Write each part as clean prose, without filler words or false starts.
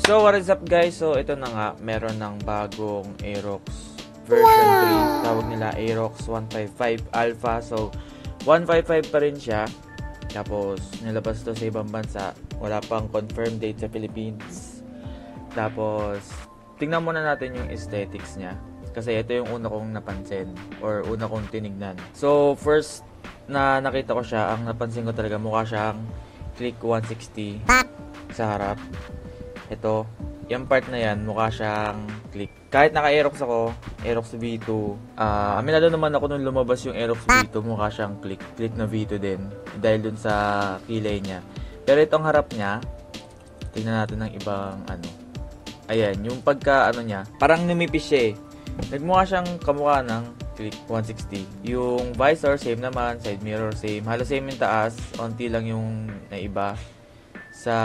So what is up guys? So ito na nga, meron ng bagong Aerox version 3. Tawag nila Aerox 155 Alpha. So 155 pa rin siya. Tapos nilabas to sa ibang bansa. Wala pang confirmed date sa Philippines. Tapos tingnan muna natin yung aesthetics niya. Kasi ito yung una kong napansin or una kong tinignan. So first na nakita ko siya, ang napansin ko talaga mukha siyang Click 160 sa harap. Ito, yung part na yan, mukha siyang Click. Kahit naka-Aerox ako, Aerox V2, aminado naman ako nung lumabas yung Aerox V2, mukha siyang Click. Click na V2 din, dahil dun sa kilay niya. Pero itong harap niya, tingnan natin ng ibang ano. Ayan, yung pagka ano niya, parang numipis siya eh. Nagmukha siyang kamukha ng Click 160. Yung visor, same naman. Side mirror, same. Halos same yung taas. Onti lang yung naiba. Sa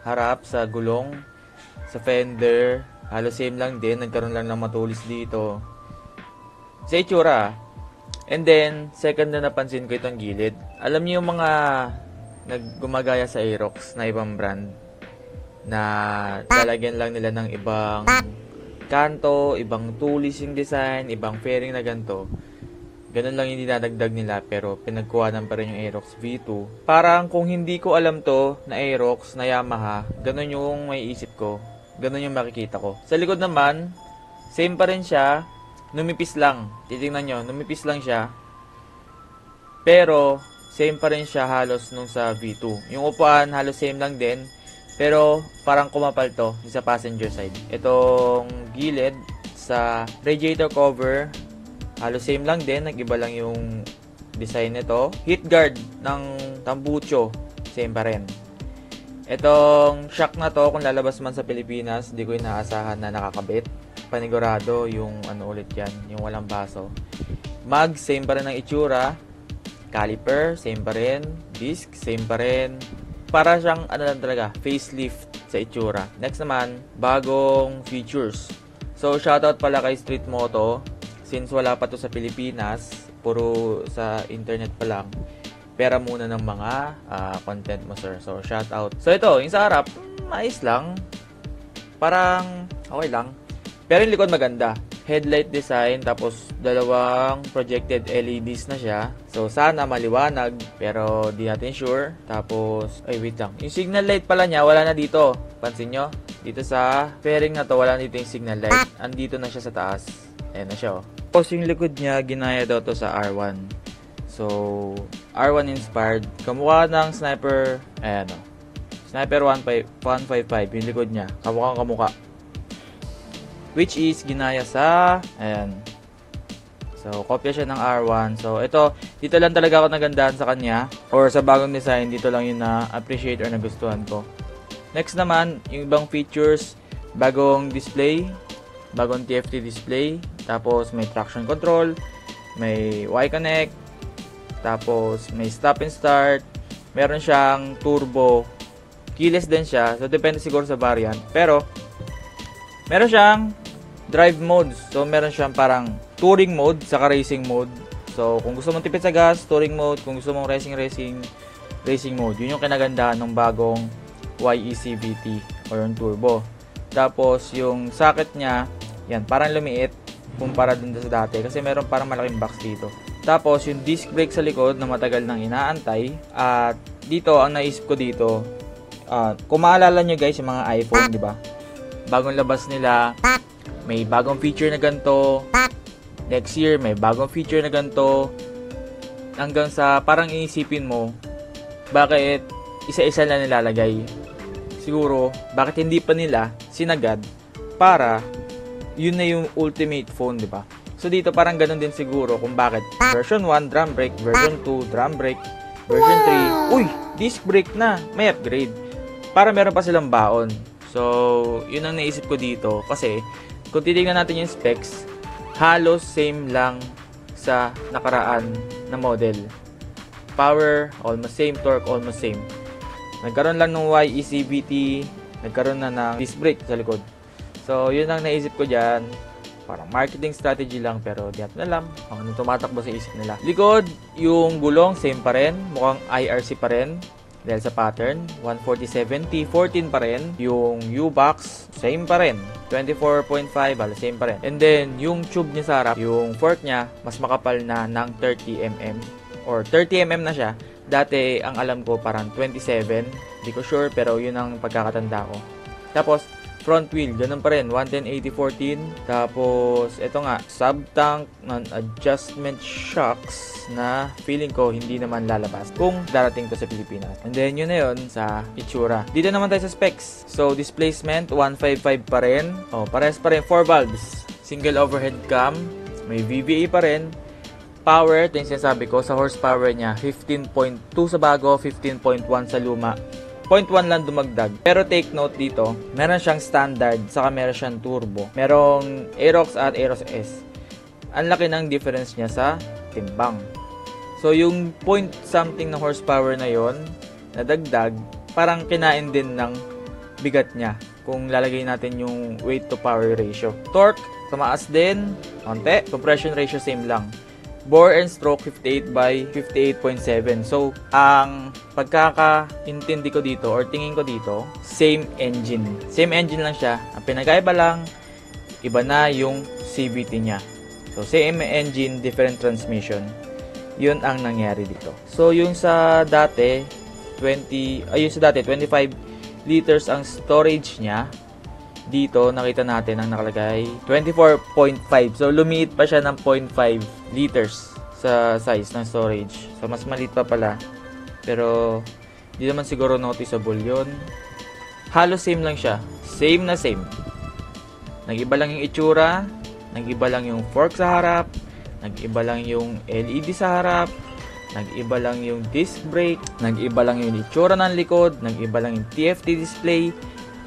harap, sa gulong, sa fender, halos same lang din. Nagkaroon lang ng matulis dito. Sa itsura. And then, second na napansin ko itong gilid. Alam niyo yung mga naggumagaya sa Aerox na ibang brand na lalagyan lang nila ng ibang kanto, ibang tulis yung design, ibang fairing na ganito. Ganun lang yung dinadagdag nila pero pinagkuhanan pa rin yung Aerox V2. Parang kung hindi ko alam to na Aerox, na Yamaha, ganun yung may isip ko. Ganun yung makikita ko. Sa likod naman, same pa rin siya. Numipis lang. Titingnan nyo, numipis lang siya. Pero, same pa rin siya halos nung sa V2. Yung upuan, halos same lang din. Pero, parang kumapal to sa passenger side. Itong gilid sa radiator cover, halos same lang din. Nag-iba lang yung design nito. Heat guard ng Tambucho, same pa rin. Itong shock na to, kung lalabas man sa Pilipinas, di ko inaasahan na nakakabit. Panigurado yung ano ulit yan, yung walang baso. Mag, same pa rin ang itsura. Caliper, same pa rin. Disc, same pa rin. Para siyang ano lang talaga, facelift sa itsura. Next naman, bagong features. So, shoutout pala kay Street Moto. Since wala pa to sa Pilipinas, puro sa internet pa lang, pera muna ng mga content mo, sir. So, shoutout. So, ito, yung sa harap, mais lang. Parang okay lang. Pero yung likod maganda. Headlight design, tapos dalawang projected LEDs na siya. So, sana maliwanag, pero di natin sure. Tapos, ay wait lang. Yung signal light pala niya, wala na dito. Pansin nyo? Dito sa fairing na to, wala na dito yung signal light. Andito na siya sa taas. Ayan na siya, oh. Tapos yung likod niya, ginaya daw to sa R1. So, R1 inspired. Kamukha ng Sniper, ayan, oh. Sniper 155, yung likod niya. Kamukha. Which is ginaya sa, ayan. So, kopya siya ng R1. So, ito, dito lang talaga ako nagandahan sa kanya. Or sa bagong design, dito lang yung na-appreciate or nagustuhan ko. Next naman, yung ibang features, bagong display, bagong TFT display, tapos may traction control, may Y-Connect, tapos may stop and start, meron siyang turbo, keyless din siya, so depende siguro sa variant. Pero, meron siyang drive modes. So, meron siyang parang touring mode, saka racing mode. So, kung gusto mong tipid sa gas, touring mode. Kung gusto mong racing mode. Yun yung kinagandahan ng bagong YECVT or yung turbo. Tapos, yung socket niya, yan, parang lumiit kumpara dun sa dati. Kasi meron parang malaking box dito. Tapos, yung disc brake sa likod na matagal nang inaantay. At dito, ang naisip ko dito, kung maalala nyo guys, yung mga iPhone, di ba? Bagong labas nila, may bagong feature na ganito. Next year, may bagong feature na ganito. Hanggang sa parang iisipin mo, bakit isa-isa na nilalagay? Siguro, bakit hindi pa nila sinagad para yun na yung ultimate phone, di ba? So dito parang ganun din siguro kung bakit version 1 drum brake, version 2 drum brake, version 3, uy, disc brake na, may upgrade. Para meron pa silang baon. So, yun ang naisip ko dito. Kasi, kung titignan natin yung specs, halos same lang sa nakaraan na model. Power, almost same. Torque, almost same. Nagkaroon lang ng YECVT, nagkaroon na ng disc brake sa likod. So, yun ang naisip ko dyan. Parang marketing strategy lang, pero di natin alam kung anong tumatakbo sa isip nila. Likod, yung gulong, same pa rin. Mukhang IRC pa rin. Dahil sa pattern, 140/70, 14 pa rin. Yung U-box, same pa rin. 24.5, same pa rin. And then, yung tube niya sa harap, yung fork niya, mas makapal na ng 30mm. Or 30mm na siya. Dati, ang alam ko, parang 27. Hindi ko sure, pero yun ang pagkakatanda ko. Tapos, front wheel, ganun pa rin, 110/80/14. Tapos, ito nga, sub-tank non-adjustment shocks na feeling ko hindi naman lalabas kung darating to sa Pilipinas. And then, yun na yun sa itsura. Dito naman tayo sa specs. So, displacement, 155 pa rin. Oh, parehas pa rin, 4 valves. Single overhead cam. May VVA pa rin. Power, ito yung sinasabi ko, sa horsepower niya, 15.2 sa bago, 15.1 sa luma. 0.1 lang dumagdag. Pero take note dito, meron siyang standard, saka meron siyang turbo. Merong Aerox at Aerox S. Ang laki ng difference niya sa timbang. So, yung point something na horsepower na yon na dagdag, parang kinain din ng bigat niya kung lalagay natin yung weight to power ratio. Torque, tumaas din, konti. Compression ratio, same lang. Bore and stroke 58/58.7. So, ang pagkakaintindi ko dito or tingin ko dito, same engine. Same engine lang siya. Ang pinagkaiba lang, iba na yung CVT niya. So, same engine, different transmission. Yun ang nangyari dito. So, yung sa dati, 25 liters ang storage niya. Dito, nakita natin ang nakalagay 24.5. So, lumiit pa siya ng 0.5 liters sa size ng storage. So, mas maliit pa pala. Pero, di naman siguro noticeable yun. Halos same lang siya. Same na same. Nag-iba lang yung itsura. Nag-iba lang yung fork sa harap. Nag-iba lang yung LED sa harap. Nag-iba lang yung disc brake. Nag-iba lang yung itsura ng likod. Nag-iba lang yung TFT display.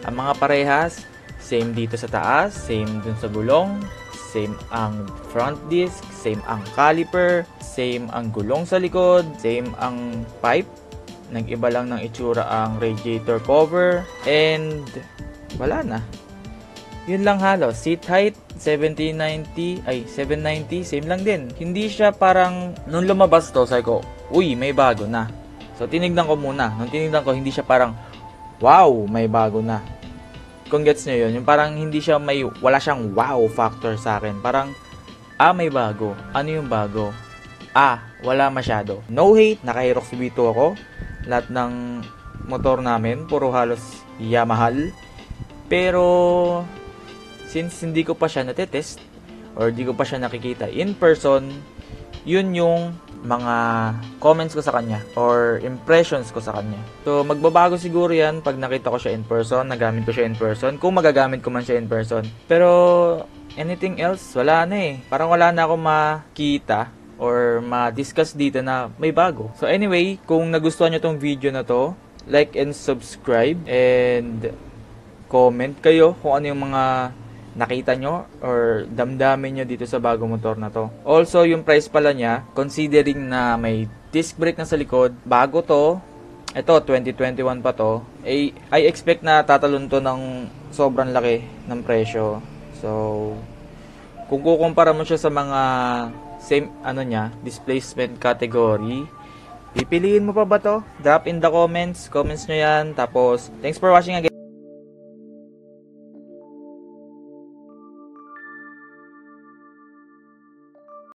Ang mga parehas, same dito sa taas, same dun sa gulong, same ang front disc, same ang caliper, same ang gulong sa likod, same ang pipe. Nag-iba lang ng itsura ang radiator cover, and wala na. Yun lang halos. Seat height, 790, same lang din. Hindi siya parang, nung lumabas to, sabi ko, uy, may bago na. So, tinignan ko muna. Nung tinignan ko, hindi siya parang, wow, may bago na. Kung gets nyo yun, yung parang hindi siya wala siyang wow factor sa akin. Parang, may bago. Ano yung bago? Wala masyado. No hate, naka-Aerox V2 ako. Lahat ng motor namin, puro halos Yamaha. Pero, since hindi ko pa siya natetest, or hindi ko pa siya nakikita in person, yun yung mga comments ko sa kanya or impressions ko sa kanya. So, magbabago siguro yan pag nakita ko siya in person, nagamit ko siya in person, kung magagamit ko man siya in person. Pero, anything else, wala na eh. Parang wala na akong makita or ma-discuss dito na may bago. So, anyway, kung nagustuhan nyo tong video na to, like and subscribe and comment kayo kung ano yung mga nakita nyo or damdamin nyo dito sa bagong motor na to. Also, yung price pala niya, considering na may disc brake na sa likod, bago to, ito, 2021 pa to, I expect na tatalon to ng sobrang laki ng presyo. So, kung kukumpara mo siya sa mga same, displacement category, pipiliin mo pa ba to? Drop in the comments nyo yan. Tapos, thanks for watching again.